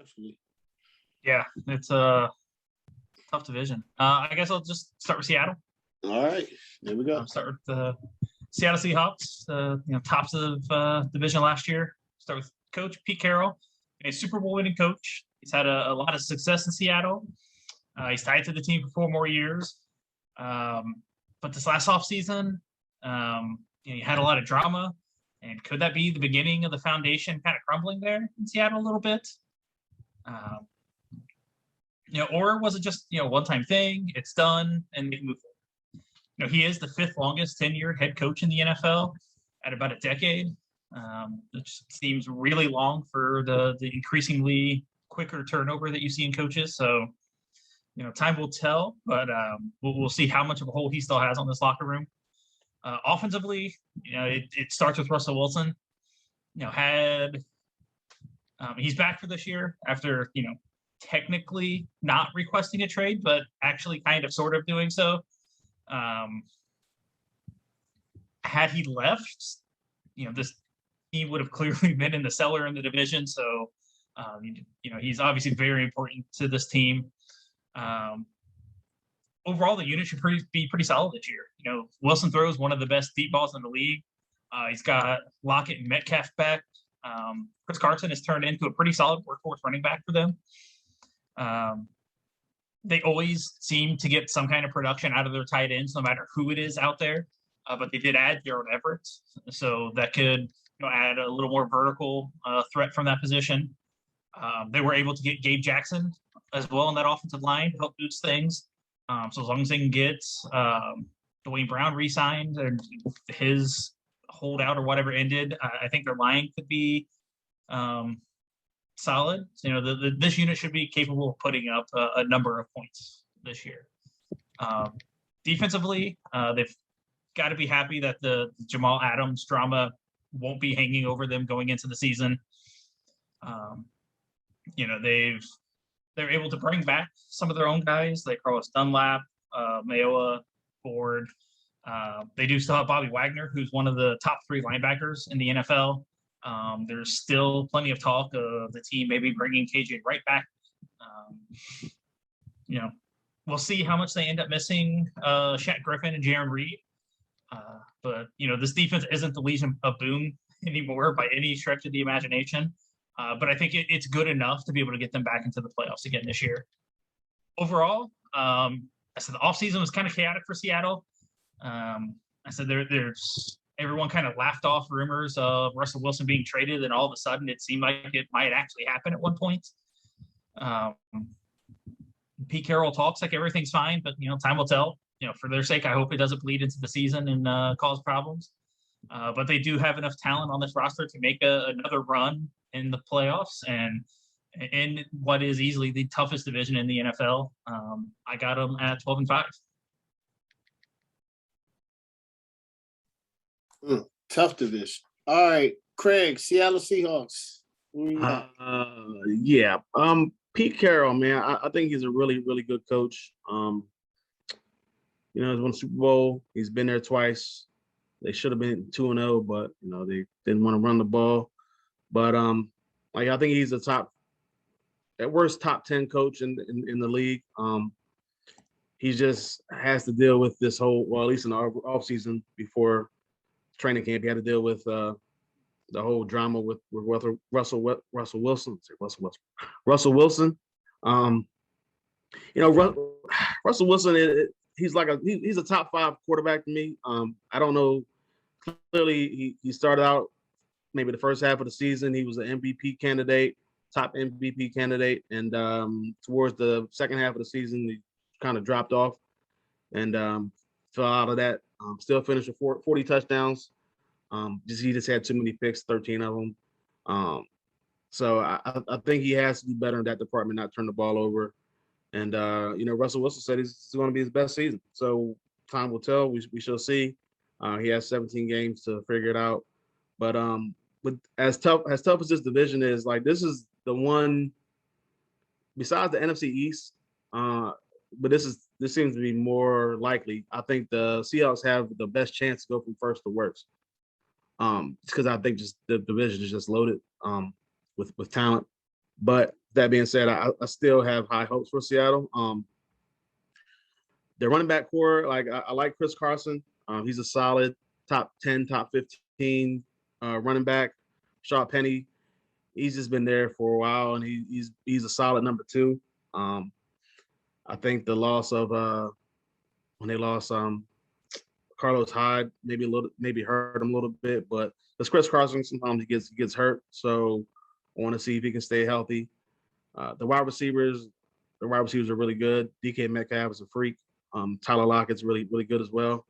Absolutely. Yeah, it's a tough division. I guess I'll just start with Seattle. All right, there we go. I'll start with the Seattle Seahawks, tops of division last year. Start with Coach Pete Carroll, a Super Bowl winning coach. He's had a lot of success in Seattle. He's tied to the team for 4 more years. But this last offseason, he had a lot of drama. And could that be the beginning of the foundation kind of crumbling there in Seattle a little bit? Or was it just, one-time thing? It's done, and they move forward. He is the 5th longest tenured head coach in the NFL at about a decade, which seems really long for the increasingly quicker turnover that you see in coaches. So, time will tell, but we'll see how much of a hold he still has on this locker room. Offensively, it starts with Russell Wilson. He's back for this year after, technically not requesting a trade, but actually kind of sort of doing so. Had he left, this team would have clearly been in the cellar in the division. So, he's obviously very important to this team. Overall, the unit should be pretty solid this year. Wilson throws one of the best deep balls in the league. He's got Lockett and Metcalf back. Chris Carson has turned into a pretty solid workhorse running back for them. They always seem to get some kind of production out of their tight ends, no matter who it is out there. But they did add Gerald Everett, so that could add a little more vertical threat from that position. They were able to get Gabe Jackson as well in that offensive line to help boost things. So as long as they can get Dwayne Brown re-signed and his holdout or whatever ended, I think their line could be solid. So, this unit should be capable of putting up a number of points this year. Defensively, they've got to be happy that the Jamal Adams drama won't be hanging over them going into the season. They're able to bring back some of their own guys like Carlos Dunlap, Mayoa, Ford. They do still have Bobby Wagner, who's one of the top 3 linebackers in the NFL. There's still plenty of talk of the team maybe bringing KJ Wright back. We'll see how much they end up missing Shaq Griffin and Jaron Reed. But this defense isn't the Legion of Boom anymore by any stretch of the imagination. But I think it's good enough to be able to get them back into the playoffs again this year. Overall, I said the offseason was kind of chaotic for Seattle. I said there's everyone kind of laughed off rumors of Russell Wilson being traded, and all of a sudden it seemed like it might actually happen at one point. Pete Carroll talks like everything's fine, but time will tell. For their sake, I hope it doesn't bleed into the season and cause problems. But they do have enough talent on this roster to make another run in the playoffs and in what is easily the toughest division in the NFL. I got them at 12-5. Tough division. All right, Craig, Seattle Seahawks. Yeah. Pete Carroll, man, I think he's a really, really good coach. He's won a Super Bowl. He's been there twice. They should have been 2-0, but they didn't want to run the ball. But I think he's at worst top 10 coach in the league. He just has to deal with this whole, at least in the offseason before training camp, he had to deal with the whole drama with Russell Wilson. Russell Wilson. Russell Wilson. He's he's a top 5 quarterback to me. I don't know. Clearly, he started out maybe the first half of the season. He was an MVP candidate, top MVP candidate, and towards the second half of the season, he kind of dropped off and fell out of that. Still finished with 40 touchdowns. He just had too many picks, 13 of them. So I think he has to do better in that department, not turn the ball over. And Russell Wilson said it's going to be his best season. So time will tell. We shall see. He has 17 games to figure it out. But as tough as this division is, this is the one besides the NFC East. But this seems to be more likely. I think the Seahawks have the best chance to go from first to worst. Because I think just the division is just loaded with talent. But that being said, I still have high hopes for Seattle. Their running back core, like I like Chris Carson. He's a solid top 10, top 15 running back. Shaw Penny, he's just been there for a while, and he's a solid number 2. I think the loss of when they lost Carlos Hyde maybe hurt him a little bit, but because Chris Carson sometimes he gets hurt, so I want to see if he can stay healthy. The wide receivers are really good. DK Metcalf is a freak. Tyler Lockett's really good as well.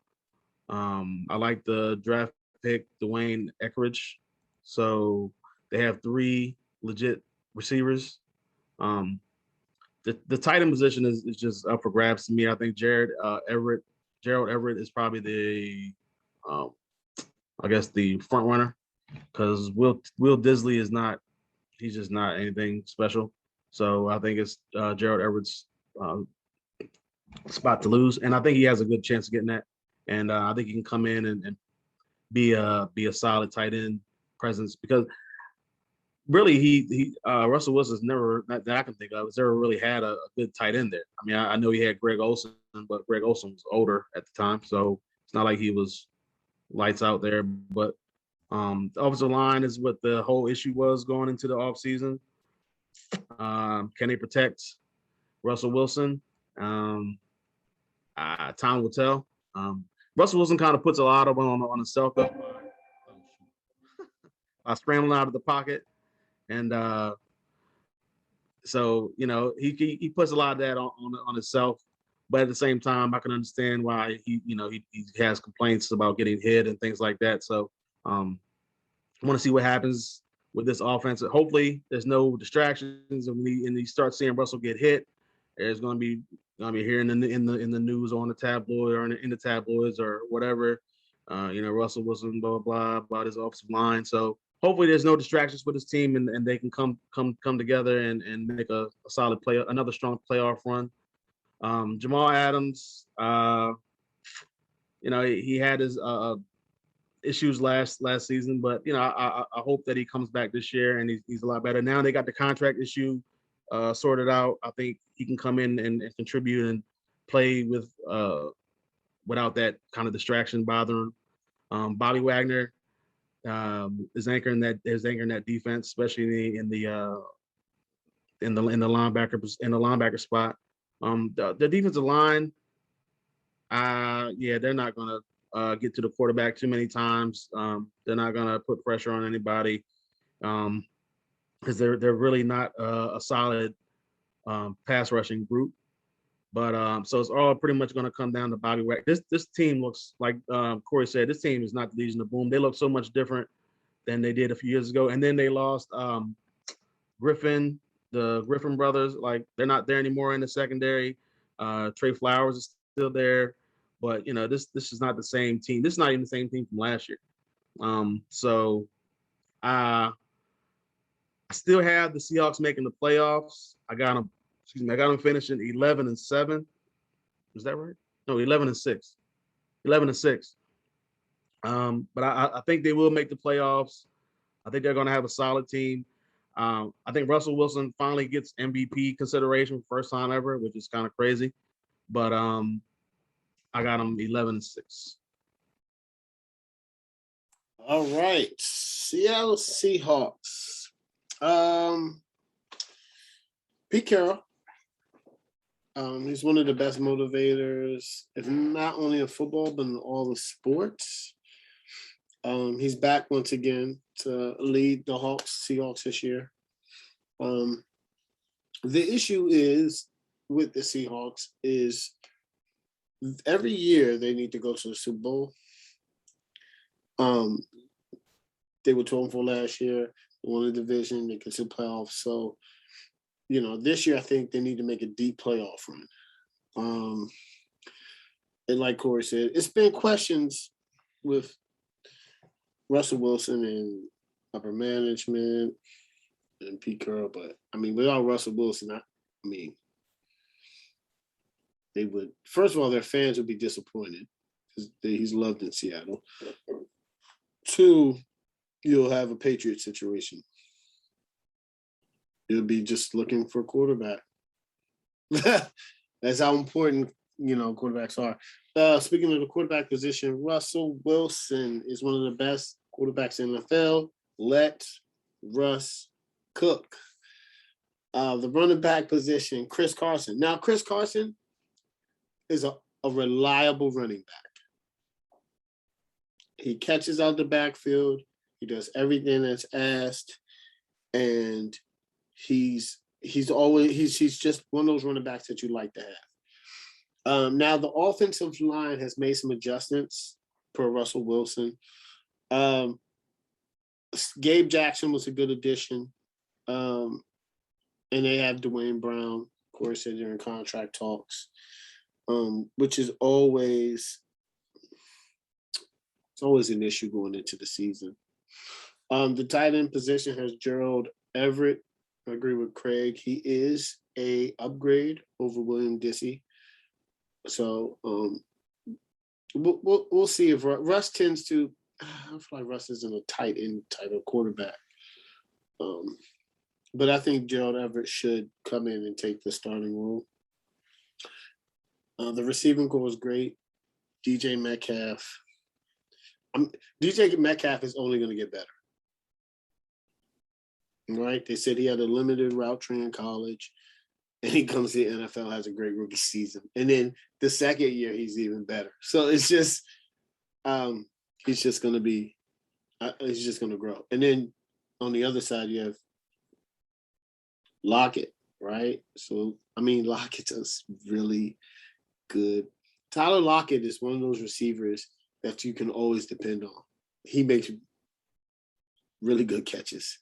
I like the draft pick Dwayne Eckeridge. So they have 3 legit receivers. The tight end position is just up for grabs to me. I think Gerald Everett is probably the front runner, because Will Disley is not. He's just not anything special. So I think it's Gerald Everett's spot to lose, and I think he has a good chance of getting that. And I think he can come in and be a solid tight end presence, because really Russell Wilson's never, that I can think of, has never really had a good tight end there. I mean, I know he had Greg Olsen, but Greg Olsen was older at the time, so it's not like he was lights out there. But the offensive line is what the whole issue was going into the offseason. Can they protect Russell Wilson? Time will tell. Russell Wilson kind of puts a lot of on himself scrambling out of the pocket, and so he puts a lot of that on himself. But at the same time, I can understand why he has complaints about getting hit and things like that. So I want to see what happens with this offense. Hopefully, there's no distractions, and you start seeing Russell get hit. There's going to be hearing in the news or on the tabloid or in the tabloids or whatever. Russell Wilson blah blah about his offensive line. So hopefully, there's no distractions for this team, and they can come together and make a solid play, another strong playoff run. Jamal Adams, he had his issues last season, but I hope that he comes back this year and he's a lot better. Now they got the contract issue sorted out. I think he can come in and contribute and play with without that kind of distraction bothering. Bobby Wagner is anchoring that defense, especially in the linebacker spot. The defensive line, they're not going to get to the quarterback too many times. They're not going to put pressure on anybody because they're really not a solid pass rushing group. But so it's all pretty much going to come down to Bobby Wagner. This team looks like Corey said. This team is not the Legion of Boom. They look so much different than they did a few years ago. And then they lost Griffin. The Griffin brothers, like they're not there anymore in the secondary. Trey Flowers is still there, but this is not the same team. This is not even the same team from last year. So I still have the Seahawks making the playoffs. I got them finishing 11-7. Is that right? No, 11-6. 11-6. But I think they will make the playoffs. I think they're going to have a solid team. I think Russell Wilson finally gets MVP consideration first time ever, which is kind of crazy. But I got him 11-6. All right, Seattle Seahawks. Pete Carroll. He's one of the best motivators, if not only in football, but in all the sports. He's back once again to lead the Seahawks this year. The issue is with the Seahawks is every year they need to go to the Super Bowl. They were 12-4 last year. They won the division. They get to the playoffs. So, this year I think they need to make a deep playoff run. And like Corey said, it's been questions with Russell Wilson and upper management and Pete Carroll, but without Russell Wilson, they would. First of all, their fans would be disappointed because he's loved in Seattle. 2, you'll have a Patriot situation. You'll be just looking for a quarterback. That's how important, quarterbacks are. Speaking of the quarterback position, Russell Wilson is one of the best quarterbacks in the NFL. Let Russ cook. The running back position, Chris Carson. Now, Chris Carson is a reliable running back. He catches out the backfield. He does everything that's asked, and he's just one of those running backs that you like to have. Now the offensive line has made some adjustments for Russell Wilson. Gabe Jackson was a good addition, and they have Dwayne Brown, of course, they're in contract talks, which is always an issue going into the season. The tight end position has Gerald Everett. I agree with Craig. He is a upgrade over William Dissy. So we'll see if Russ tends to. I feel like Russ isn't a tight end type of quarterback. But I think Gerald Everett should come in and take the starting role. The receiving core was great. DJ Metcalf. DJ Metcalf is only going to get better. Right? They said he had a limited route tree in college, and he comes to the NFL, has a great rookie season. And then the second year, he's even better. So it's just, he's just going to grow. And then on the other side, you have Lockett, right? So, Lockett is really good. Tyler Lockett is one of those receivers that you can always depend on. He makes really good catches.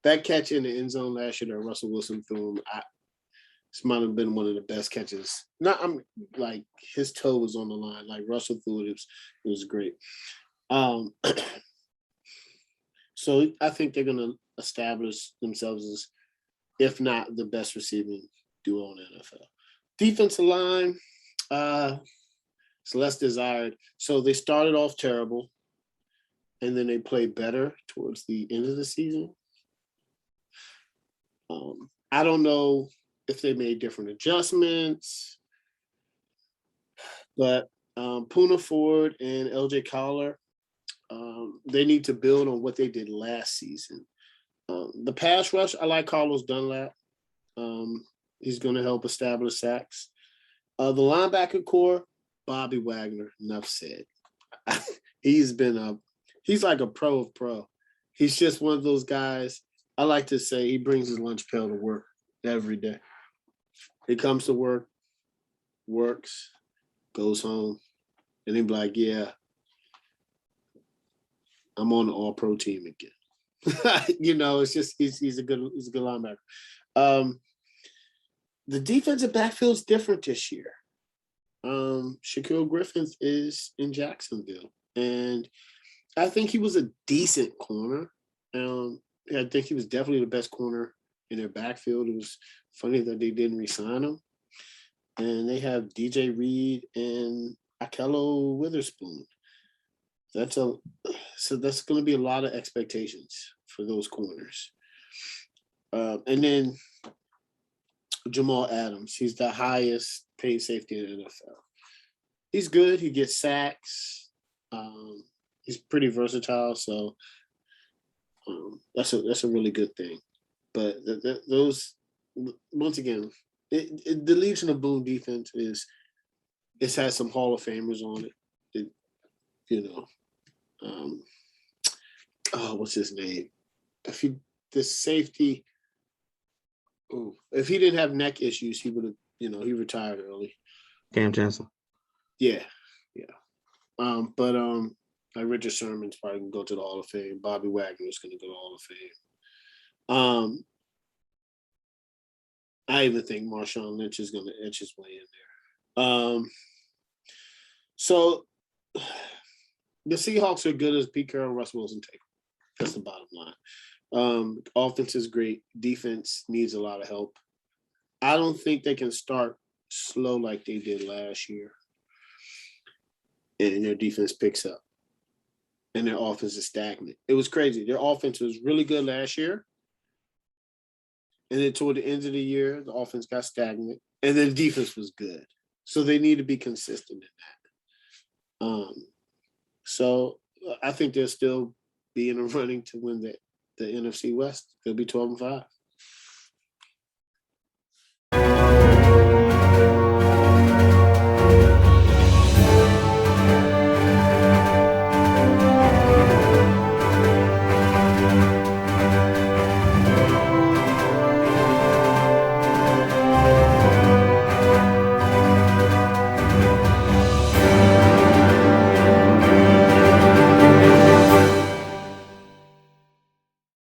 That catch in the end zone last year that Russell Wilson threw him, this might have been one of the best catches. His toe was on the line. Like Russell threw it, it was great. So I think they're going to establish themselves as, if not the best receiving duo in the NFL. Defensive line, it's less desired. So they started off terrible, and then they played better towards the end of the season. I don't know if they made different adjustments, but Poona Ford and LJ Collar, they need to build on what they did last season. The pass rush, I like Carlos Dunlap. He's going to help establish sacks. The linebacker core, Bobby Wagner, enough said. He's like a pro of pro. He's just one of those guys. I like to say he brings his lunch pail to work every day. He comes to work, works, goes home, and he'd be like, yeah, I'm on the all-pro team again. It's just he's a good linebacker. The defensive backfield's different this year. Shaquille Griffin is in Jacksonville, and I think he was a decent corner. I think he was definitely the best corner in their backfield. It was funny that they didn't re-sign him. And they have DJ Reed and Akello Witherspoon. That's going to be a lot of expectations for those corners. And then Jamal Adams. He's the highest paid safety in the NFL. He's good. He gets sacks. He's pretty versatile. So that's a really good thing. But those, once again, the Legion of Boom defense it's had some Hall of Famers on it. What's his name? If he didn't have neck issues, he would have, he retired early. Cam Chancellor. Yeah. But like Richard Sherman's probably gonna go to the Hall of Fame. Bobby Wagner's gonna go to the Hall of Fame. I even think Marshawn Lynch is gonna etch his way in there. So the Seahawks are good as Pete Carroll and Russ Wilson take. That's the bottom line. Offense is great. Defense needs a lot of help. I don't think they can start slow like they did last year. And their defense picks up. And their offense is stagnant. It was crazy. Their offense was really good last year. And then toward the end of the year, the offense got stagnant, and then the defense was good. So they need to be consistent in that. So I think they'll still be in the running to win the NFC West. They'll be 12-5.